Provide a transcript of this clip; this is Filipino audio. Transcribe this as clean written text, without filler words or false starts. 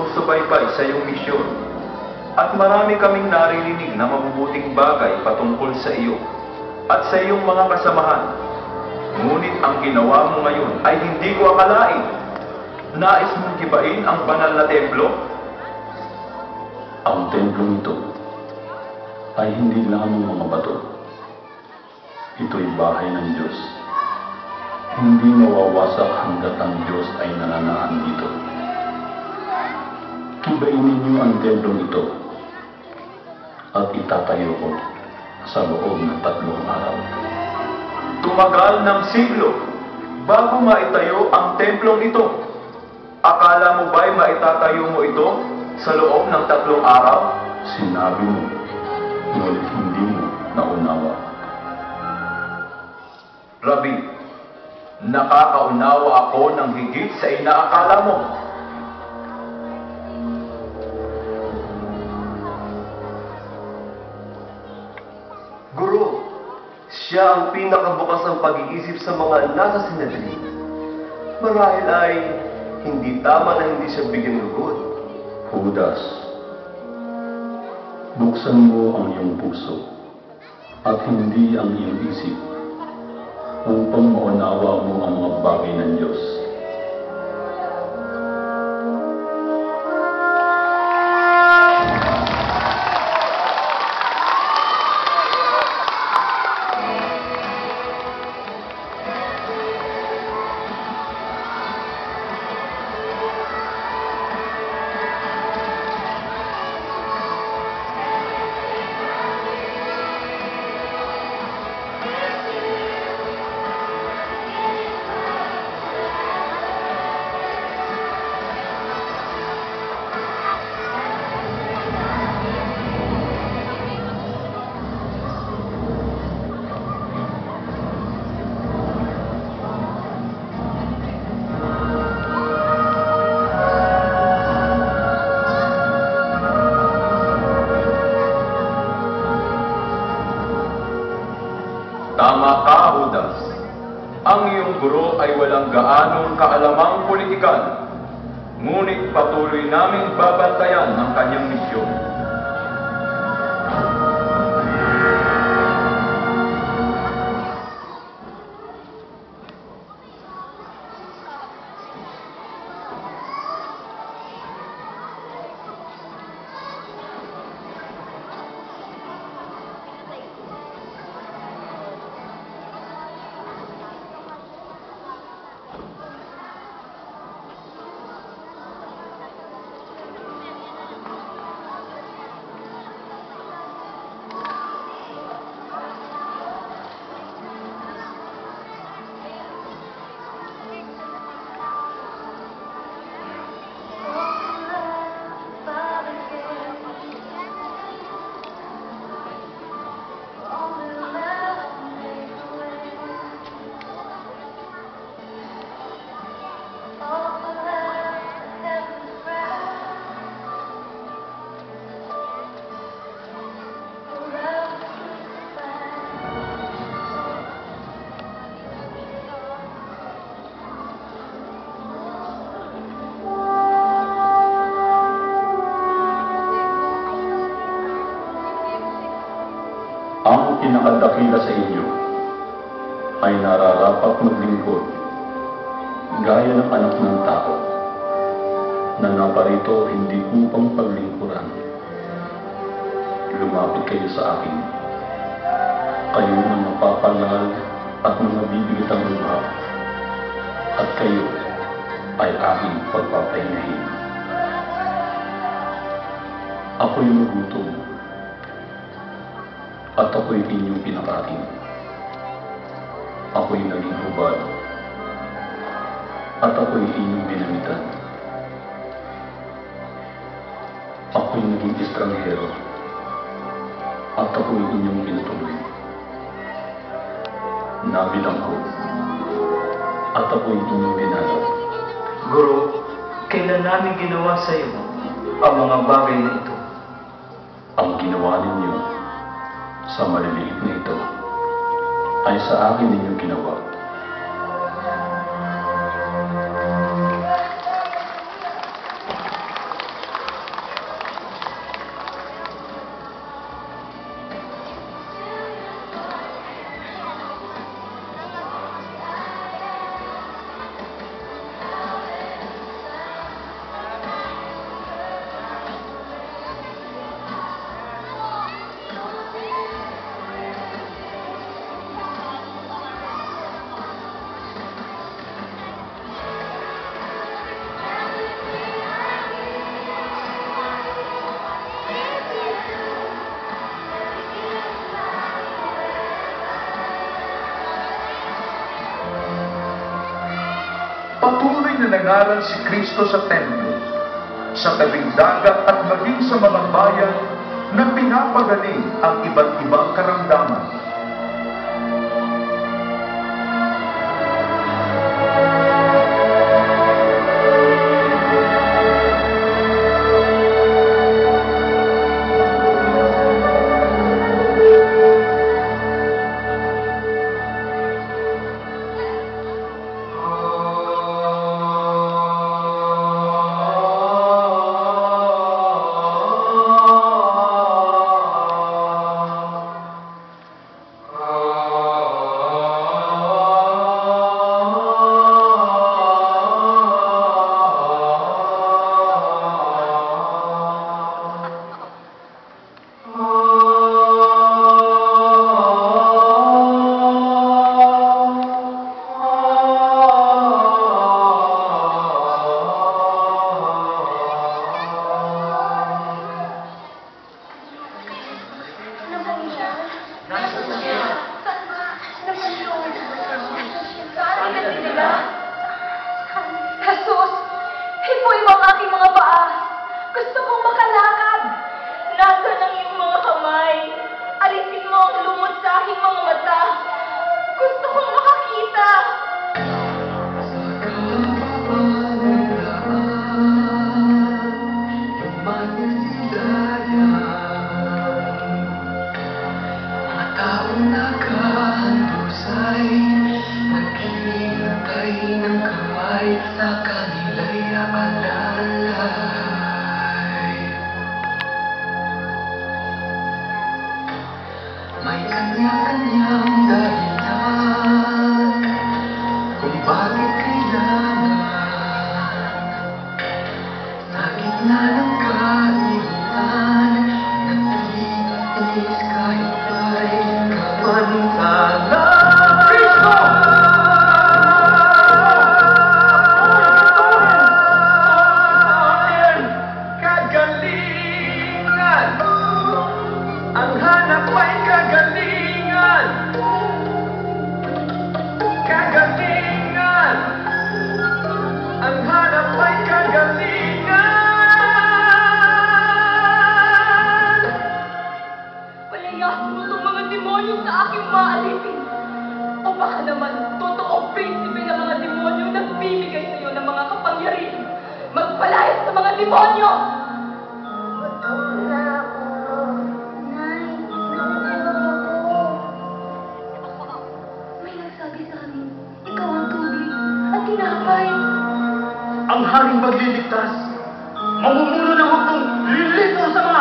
sumusubaybay sa iyong misyon. At marami kaming naririnig na mabubuting bagay patungkol sa iyo at sa iyong mga kasamahan. Ngunit ang ginawa mo ngayon ay hindi ko akalain. Nais mong gibain ang banal na templo? Ang templong ito ay hindi lamang mga bato. Ito'y bahay ng Diyos. Hindi mawawasak hanggat ang Diyos ay nananaan dito. Gibain ninyo ang templong ito at itatayo ko sa loob ng 3 araw. Tumagal ng siglo bago maitayo ang templong ito. Akala mo ba'y maitatayo mo ito sa loob ng 3 araw? Sinabi mo, ngunit hindi mo naunawa. Rabi, nakakaunawa ako ng higit sa inaakala mo. Guro, siya ang pinakabukas ng pag-iisip sa mga nasa Sinedrin. Marahil ay hindi tama na hindi siya bigyan lugod. Judas, buksan mo ang iyong puso at hindi ang iyong isip upang maunawa mo ang mga bagay ng Diyos. Tama ka, Judas. Ang iyong guro ay walang gaanong kaalamang politikal, ngunit patuloy naming babantayan ang kanyang misyon. Ang pinakadakila sa inyo ay nararapat maglingkod gaya ng anak ng tao na naparito hindi upang paglingkuran. Lumapit kayo sa akin, kayo na mapapalal at mga bibigitang luha, at kayo ay aking pagpapahingahin. Ako'y nagutom, at ako'y inyong pinakain. Ako'y naging hubad, at ako'y inyong binamitan. Ako'y naging estranghero, at ako'y inyong pinatuloy. Nabilang ko, at ako'y inyong binalak. Guro, kailan namin ginawa sa iyo ang mga bagay na ito? Ang ginawa ninyo sa maliliit na ito ay sa akin ninyo ginawa. patuloy na nangaral si Kristo sa templo, sa tabing dagat at maging sa mga bayan na pinapagaling ang iba't ibang karamdaman. Jesus, hipoy mo ang aking mga paa. Gusto kong makalakad. Nasaan ang iyong mga kamay? Alisin mo ang lumot sa aking mga mata. Gusto kong makakita. Mga taong nakahandusay, naghihintay ng kamay sa kanila'y alalay. May kanya-kanyang dahilan kung bakit kailangan sa gitna ng kahilingan nagtiis kahit ba'y kamantalan. Kristo! Kagalingan! Ang hanap ay kagalingan! Kagalingan! Ang hanap ay kagalingan! Palayasin mo itong mga demonyo sa aking maalitin. O baka naman, totoong prinsipe ng mga demonyo nagbibigay sa iyo ng mga kapangyarihan. Magpalayas sa mga demonyo! May nagsabi sa amin, ikaw ang tubig at tinapay. Ang haring magliligtas, mamumuno na hukong lilito sa mga